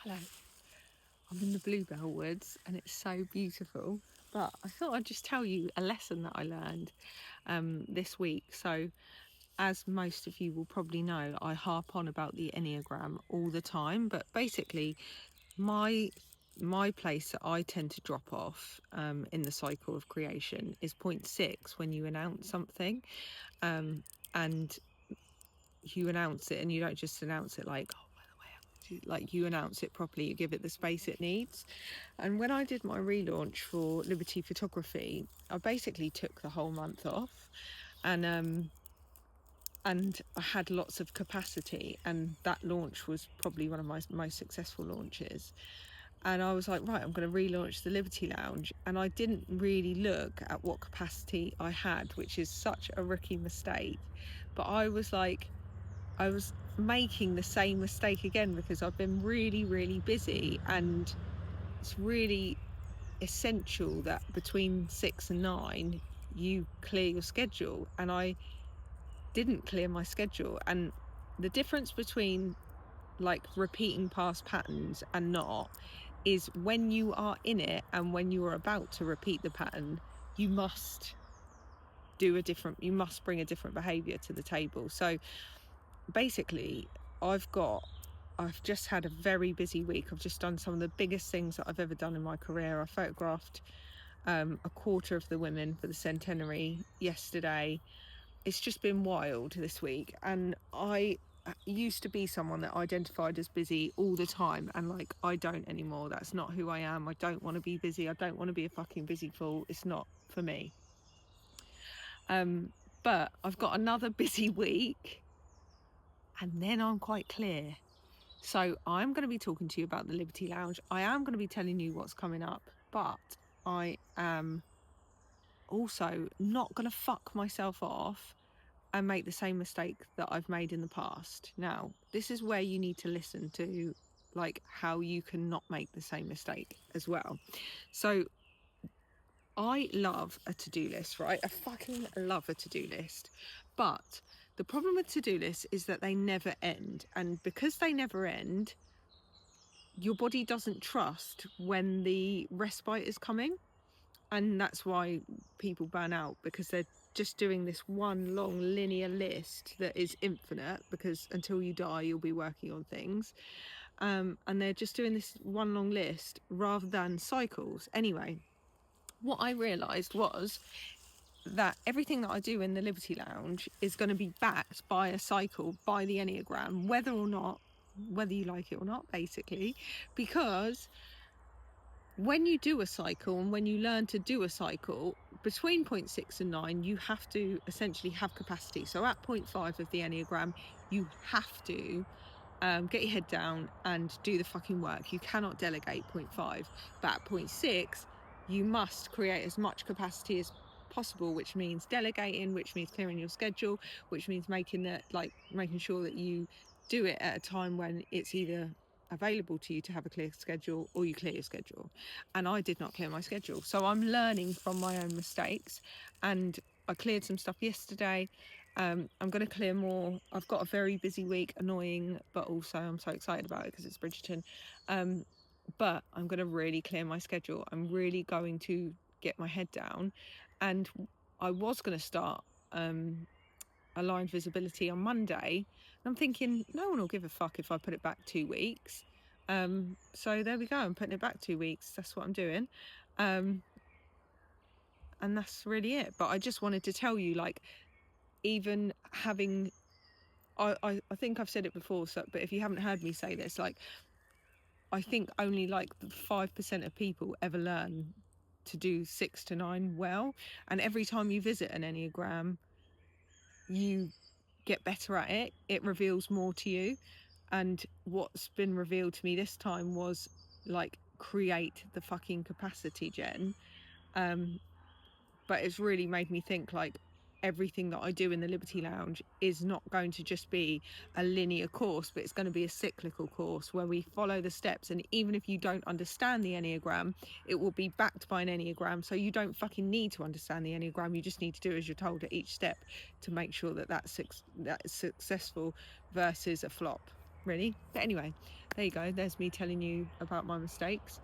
Hello, I'm in the Bluebell Woods and it's so beautiful, but I thought I'd just tell you a lesson that I learned this week. So as most of you will probably know, I harp on about the Enneagram all the time, but basically my place that I tend to drop off in the cycle of creation is point 6 when you announce something, and you announce it and you don't just announce it like, oh, by the way, like you announce it properly, you give it the space it needs. And when I did my relaunch for Liberty Photography, I basically took the whole month off, and I had lots of capacity, and that launch was probably one of my most successful launches. And I was like, right, I'm going to relaunch the Liberty Lounge. And I didn't really look at what capacity I had, which is such a rookie mistake. But I was making the same mistake again because I've been really, really busy, and it's really essential that between 6 and 9 you clear your schedule, and I didn't clear my schedule. And the difference between like repeating past patterns and not is when you are in it and when you are about to repeat the pattern, you must you must bring a different behavior to the table. So basically I've just had a very busy week. I've just done some of the biggest things that I've ever done in my career. I photographed a quarter of the women for the centenary yesterday. It's just been wild this week, and I used to be someone that identified as busy all the time, and like I don't anymore. That's not who I am. I don't want to be busy. I don't want to be a fucking busy fool. It's not for me. But I've got another busy week, and then I'm quite clear. So I'm going to be talking to you about the Liberty Lounge. I am going to be telling you what's coming up, but I am also not going to fuck myself off and make the same mistake that I've made in the past. Now, this is where you need to listen to like how you can not make the same mistake as well. So I love a to-do list, right? I fucking love a to-do list. But the problem with to-do lists is that they never end. And because they never end, your body doesn't trust when the respite is coming. And that's why people burn out, because they're just doing this one long linear list that is infinite, because until you die you'll be working on things, and they're just doing this one long list rather than cycles. Anyway, what I realized was that everything that I do in the Liberty Lounge is going to be backed by a cycle, by the Enneagram, whether you like it or not, basically, because when you do a cycle and when you learn to do a cycle between point 6 and 9, you have to essentially have capacity. So at point 5 of the Enneagram, you have to get your head down and do the fucking work. You cannot delegate point 5. But at point 6, you must create as much capacity as possible, which means delegating, which means clearing your schedule, which means making sure that you do it at a time when it's either available to you to have a clear schedule or you clear your schedule. And I did not clear my schedule. So I'm learning from my own mistakes, and I cleared some stuff yesterday. I'm going to clear more. I've got a very busy week, annoying, but also I'm so excited about it because it's Bridgerton. But I'm going to really clear my schedule. I'm really going to get my head down. And I was going to start aligned visibility on Monday. And I'm thinking, no one will give a fuck if I put it back 2 weeks. So there we go. I'm putting it back 2 weeks. That's what I'm doing. And that's really it. But I just wanted to tell you, like, even having, I think I've said it before, so, but if you haven't heard me say this, like, I think only like 5% of people ever learn to do 6 to 9 well. And every time you visit an Enneagram, you get better at it. It reveals more to you. And what's been revealed to me this time was like, create the fucking capacity, Jen. But it's really made me think, like, everything that I do in the Liberty Lounge is not going to just be a linear course, but it's going to be a cyclical course where we follow the steps. And even if you don't understand the Enneagram, it will be backed by an Enneagram. So you don't fucking need to understand the Enneagram. You just need to do as you're told at each step to make sure that that's successful versus a flop. really. But anyway, there you go. There's me telling you about my mistakes.